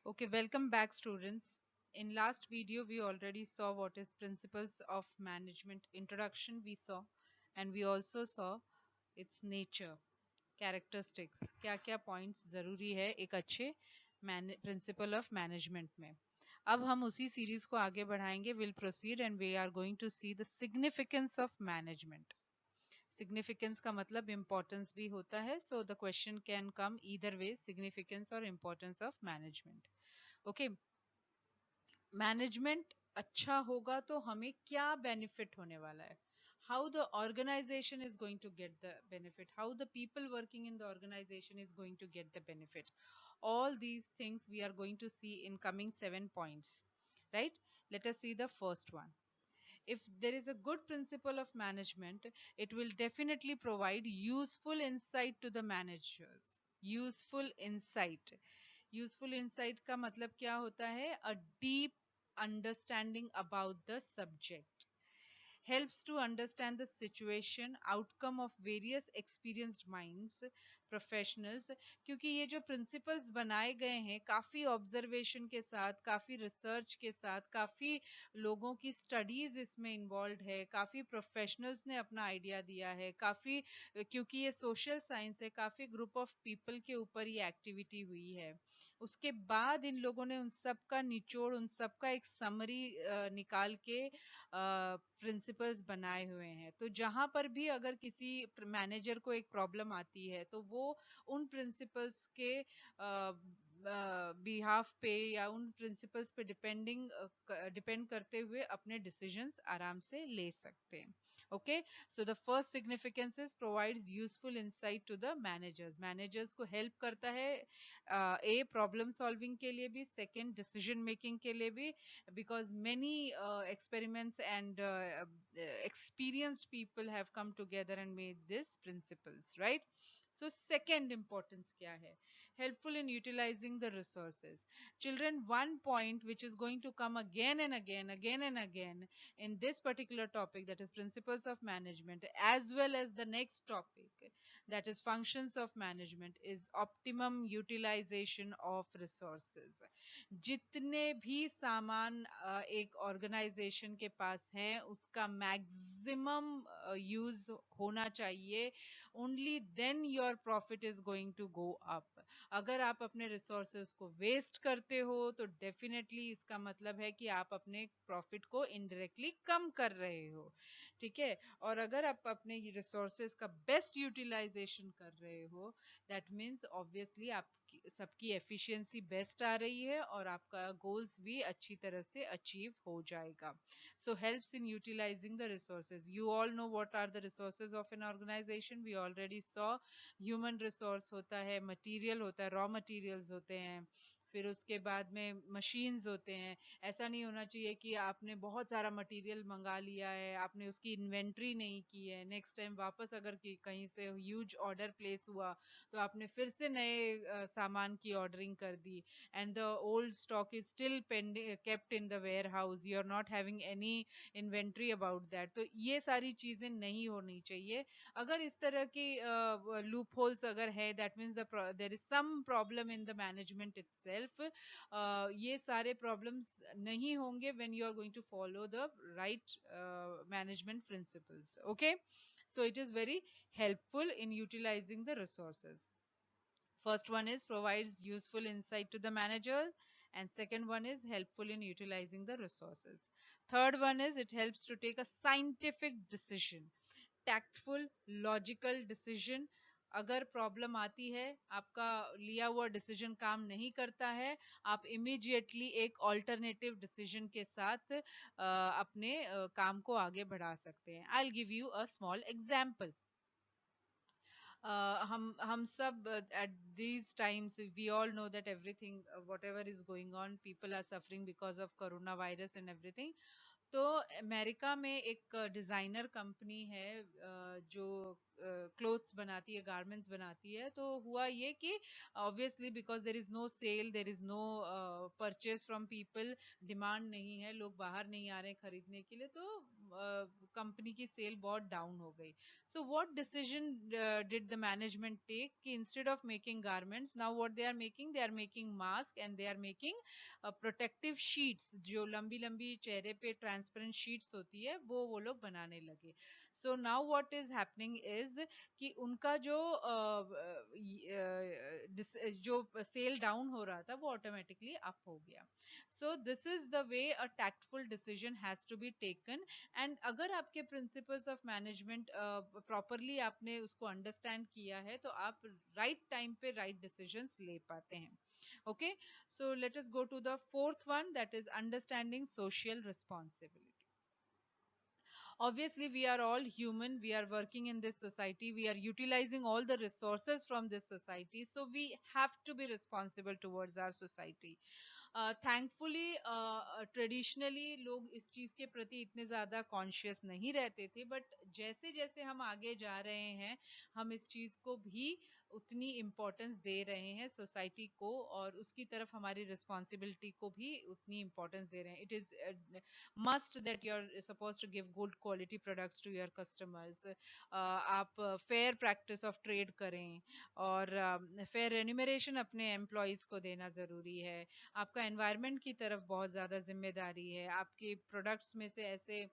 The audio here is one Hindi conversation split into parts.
Okay, welcome back students. In last video, we already saw what is principles of management introduction we saw, and we also saw its nature, characteristics, क्या-क्या points ज़रूरी है एक अच्छे principle of management में. अब हम उसी series को आगे बढ़ाएंगे. We'll proceed and we are going to see the significance of management. Significance का मतलब importance भी होता है. So the question can come either way, significance or importance of management. Okay. Management अच्छा होगा तो हमें क्या बेनिफिट होने वाला है how the organisation is going to get the benefit how the people working in the organisation is going to get the benefit all these things we are going to see in coming 7 points, right? Let us see the first one. If there is a good principle of management, it will definitely provide useful insight to the managers. Useful insight. Useful insight का मतलब क्या होता है? A deep understanding about the subject. Helps to understand the situation, outcome of various experienced minds, professionals. क्योंकि ये जो principles बनाए गए हैं काफ़ी observation के साथ, काफ़ी research के साथ, काफ़ी लोगों की studies इसमें involved है, काफ़ी professionals ने अपना idea दिया है, काफ़ी क्योंकि ये social science है, काफ़ी group of people के ऊपर ये activity हुई है. उसके बाद इन लोगों ने उन सब का निचोड़ उन सब का एक समरी निकाल के प्रिंसिपल्स बनाए हुए हैं तो जहां पर भी अगर किसी मैनेजर को एक प्रॉब्लम आती है तो वो उन प्रिंसिपल्स के बिहाफ पे या उन प्रिंसिपल्स पे डिपेंड करते हुए अपने डिसीजंस आराम से ले सकते हैं. Okay, so the first significance is provides useful insight to the managers को हेल्प करता है ए प्रॉब्लम सॉल्विंग के लिए भी, सेकंड डिसीजन मेकिंग के लिए भी, because many experiments and experienced people have come together and made these principles, right? So second importance kya hai? Helpful in utilizing the resources. Children, one point which is going to come again and again in this particular topic, that is principles of management, as well as the next topic, that is functions of management, is optimum utilization of resources. जितने भी सामान एक ऑर्गेनाइजेशन के पास हैं उसका मैक्सिमम यूज होना चाहिए. Only then your profit is going to go up. अगर आप अपने रिसोर्सेज को वेस्ट करते हो तो डेफिनेटली इसका मतलब है कि आप अपने प्रॉफिट को इनडायरेक्टली कम कर रहे हो. ठीक है, और अगर आप अपने रिसोर्सेज का बेस्ट यूटिलाइजेशन कर रहे हो, दैट मीन्स ऑब्वियसली आप सबकी एफिशिएंसी बेस्ट आ रही है और आपका गोल्स भी अच्छी तरह से अचीव हो जाएगा. So helps in utilising the resources. You all know what are the resources of an organisation. We already saw human resource होता है, मटेरियल होता है, रॉ मटेरियल्स होते हैं, फिर उसके बाद में मशीन्स होते हैं. ऐसा नहीं होना चाहिए कि आपने बहुत सारा मटेरियल मंगा लिया है, आपने उसकी इन्वेंट्री नहीं की है, नेक्स्ट टाइम वापस अगर कहीं से ह्यूज ऑर्डर प्लेस हुआ तो आपने फिर से नए सामान की ऑर्डरिंग कर दी and the old stock is still pending kept in the warehouse. You are not having any inventory about that. तो ये सारी चीजें नहीं होनी चाहिए. अगर इस तरह की लूप होल्स अगर है, that means there is some problem in the management itself. ये सारे प्रॉब्लम्स नहीं होंगे when you are going to follow the right management principles. Okay, so it is very helpful in utilizing the resources. First one is provides useful insight to the manager, and second one is helpful in utilizing the resources. Third one is it helps to take a scientific decision, tactful logical decision. अगर प्रॉब्लम आती है, आपका लिया हुआ डिसीजन काम नहीं करता है, आप इमीडिएटली एक ऑल्टरनेटिव डिसीजन के साथ अपने काम को आगे बढ़ा सकते हैं. I will give you a small example. हम सब at these times we all know that everything whatever is going on, people are suffering because of coronavirus and everything. तो अमेरिका में एक डिजाइनर कंपनी है जो क्लोथ्स बनाती है, गारमेंट्स बनाती है। तो हुआ ये कि obviously because there is no sale, there is no purchase from people, demand नहीं है, लोग बाहर नहीं आ रहे हैं खरीदने के लिए, तो कंपनी की सेल बहुत डाउन हो गई। So what decision did the management take कि instead of making garments, now what they are making mask and they are making protective sheets, जो लंबी लंबी चेहरे पे ट्रांसपेरेंट शीट्स होती है, वो लोग बनाने लगे। So now what is happening is कि उनका जो सेल डाउन हो रहा था वो ऑटोमेटिकली अप हो गया। So this is the way a tactful decision has to be taken. And अगर आपके प्रिंसिपल्स ऑफ मैनेजमेंट प्रॉपरली आपने उसको अंडरस्टैंड किया है, तो आप राइट टाइम पे राइट डिसीजंस ले पाते हैं। Okay, so let us go to the fourth one, that is understanding social responsibility. Obviously, we are all human, we are working in this society, we are utilizing all the resources from this society, so we have to be responsible towards our society. Thankfully traditionally लोग इस चीज के प्रति इतने ज्यादा कॉन्शियस नहीं रहते थे, बट जैसे जैसे हम आगे जा रहे हैं, हम इस चीज को भी उतनी इम्पोर्टेंस दे रहे हैं सोसाइटी को, और उसकी तरफ हमारी रिस्पॉन्सिबिलिटी को भी उतनी इम्पोर्टेंस दे रहे हैं। It is must that you are suppose to give good quality products to your customers. आप फेयर प्रैक्टिस ऑफ ट्रेड करें, और फेयर रेन्यूमरेशन अपने एम्प्लॉयज को देना जरूरी है। आपका एनवायरनमेंट की तरफ बहुत ज़्यादा जिम्मेदारी है। आपके प्रोडक्ट्स में से ऐसे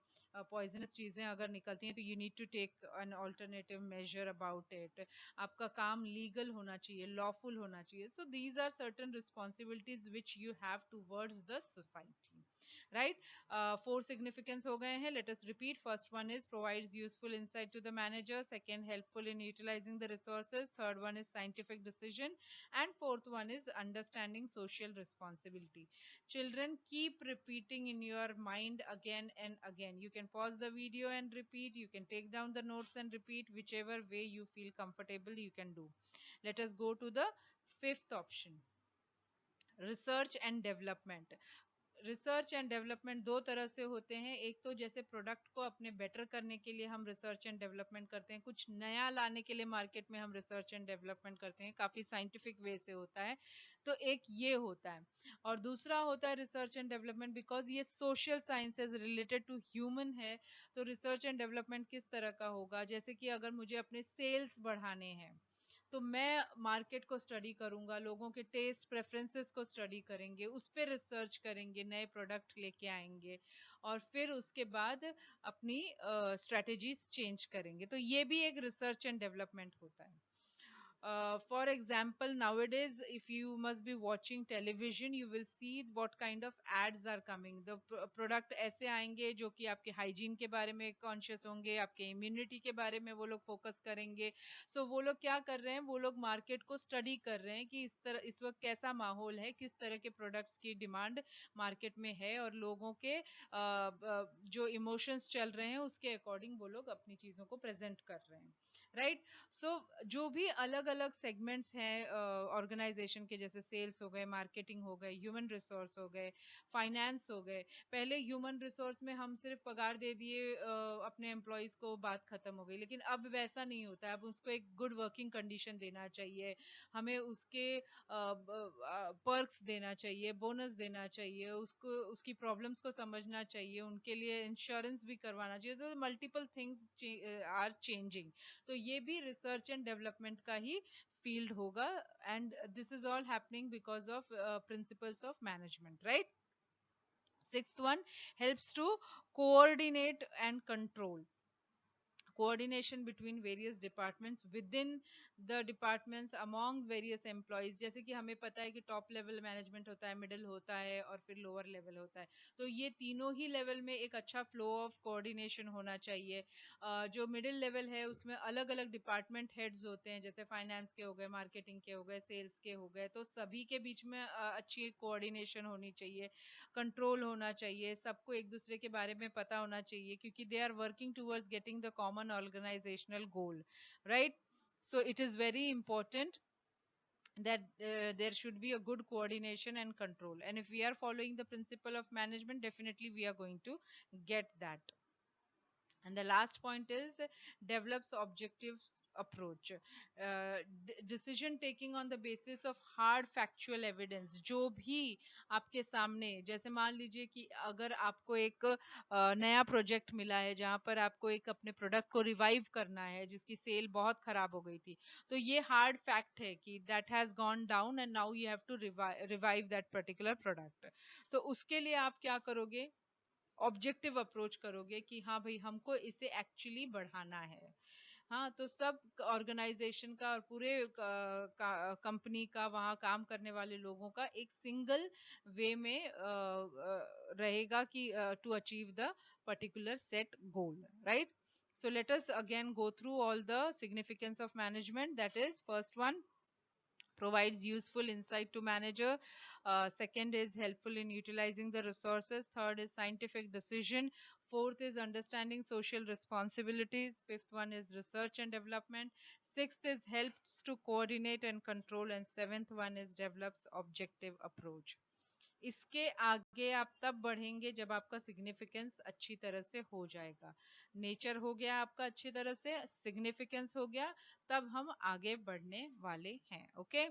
पॉइजनस चीज़ें अगर निकलती हैं, तो you need to take an alternative measure about it. आपका काम लीगल होना चाहिए, लॉफुल होना चाहिए। So these are certain responsibilities which you have towards the society, right? Four significance हो गए हैं, let us repeat. First one is provides useful insight to the manager, second helpful in utilising the resources, third one is scientific decision, and fourth one is understanding social responsibility. Children, keep repeating in your mind again and again. You can pause the video and repeat, you can take down the notes and repeat, whichever way you feel comfortable you can do. Let us go to the fifth option, research and development. Research and development दो तरह से होते हैं। एक तो जैसे प्रोडक्ट को अपने बेटर करने के लिए हम रिसर्च एंड डेवलपमेंट करते हैं, कुछ नया लाने के लिए मार्केट में हम रिसर्च एंड डेवलपमेंट करते हैं, काफी साइंटिफिक वे से होता है। तो एक ये होता है, और दूसरा होता है रिसर्च एंड डेवलपमेंट बिकॉज ये social sciences related to human है। तो रिसर्च एंड डेवलपमेंट किस तरह का होगा, जैसे कि अगर मुझे अपने सेल्स बढ़ाने हैं, तो मैं मार्केट को स्टडी करूंगा, लोगों के टेस्ट प्रेफरेंसेस को स्टडी करेंगे, उस पर रिसर्च करेंगे, नए प्रोडक्ट लेके आएंगे, और फिर उसके बाद अपनी स्ट्रेटेजीज चेंज करेंगे। तो ये भी एक रिसर्च एंड डेवलपमेंट होता है। For example, nowadays, if you must be watching television, you will see what kind of ads are coming. The product ऐसे आएंगे जो कि आपके हाइजीन के बारे में कॉन्शियस होंगे, आपके इम्यूनिटी के बारे में वो लोग फोकस करेंगे। सो वो लोग क्या कर रहे हैं, वो लोग मार्केट को स्टडी कर रहे हैं कि इस वक्त कैसा माहौल है, किस तरह के प्रोडक्ट्स की डिमांड मार्केट में है, और लोगों के जो इमोशंस चल रहे हैं उसके अकॉर्डिंग वो लोग अपनी चीजों को प्रेजेंट कर रहे हैं, राइट? सो जो भी अलग अलग सेगमेंट्स हैं ऑर्गेनाइजेशन के, जैसे सेल्स हो गए, मार्केटिंग हो गए, ह्यूमन रिसोर्स हो गए, फाइनेंस हो गए। पहले ह्यूमन रिसोर्स में हम सिर्फ पगार दे दिए अपने एम्प्लॉयज को, बात खत्म हो गई। लेकिन अब वैसा नहीं होता है, अब उसको एक गुड वर्किंग कंडीशन देना चाहिए, हमें उसके पर्क्स देना चाहिए, बोनस देना चाहिए, उसको उसकी प्रॉब्लम्स को समझना चाहिए, उनके लिए इंश्योरेंस भी करवाना चाहिए। तो मल्टीपल थिंग्स आर चेंजिंग। तो ये भी रिसर्च एंड डेवलपमेंट का ही फील्ड होगा, and this is all happening because of principles of management, right? Sixth one, helps to coordinate and control, coordination between various departments, within the departments, among various employees। जैसे कि हमें पता है कि टॉप लेवल मैनेजमेंट होता है, मिडिल होता है, और फिर लोअर लेवल होता है। तो ये तीनों ही लेवल में एक अच्छा फ्लो ऑफ कोऑर्डिनेशन होना चाहिए। जो मिडिल लेवल है उसमें अलग अलग डिपार्टमेंट हेड्स होते हैं, जैसे फाइनेंस के हो गए, मार्केटिंग के हो गए, सेल्स के हो गए। तो सभी के बीच में अच्छी कोऑर्डिनेशन होनी चाहिए, कंट्रोल होना चाहिए, सबको एक दूसरे के बारे में पता होना चाहिए, क्योंकि they are working towards getting the common organisational goal, right? So it is very important that there should be a good coordination and control, and if we are following the principle of management, definitely we are going to get that. And the last point is develops objectives approach, decision taking on the basis of hard factual evidence. जो भी आपके सामने, जैसे मान लीजिए कि अगर आपको एक नया प्रोजेक्ट मिला है जहां पर आपको एक अपने प्रोडक्ट को रिवाइव करना है जिसकी सेल बहुत खराब हो गई थी, तो ये हार्ड फैक्ट है कि that has gone down and now you have to revive that particular product. तो उसके लिए आप क्या करोगे, ऑब्जेक्टिव अप्रोच करोगे कि हाँ भाई हमको इसे एक्चुअली बढ़ाना है। हाँ, तो सब ऑर्गेनाइजेशन का और पूरे कंपनी का वहाँ काम करने वाले लोगों का एक सिंगल वे में रहेगा कि to achieve the particular set goal, right? So let us again go through all the significance of management. That is, first one, provides useful insight to manager. Second is helpful in utilizing the resources. Third is scientific decision. Fourth is understanding social responsibilities. Fifth one is research and development. Sixth is helps to coordinate and control, and seventh one is develops objective approach. इसके आगे आप तब बढ़ेंगे जब आपका सिग्निफिकेंस अच्छी तरह से हो जाएगा। नेचर हो गया आपका अच्छी तरह से, सिग्निफिकेंस हो गया, तब हम आगे बढ़ने वाले हैं। ओके,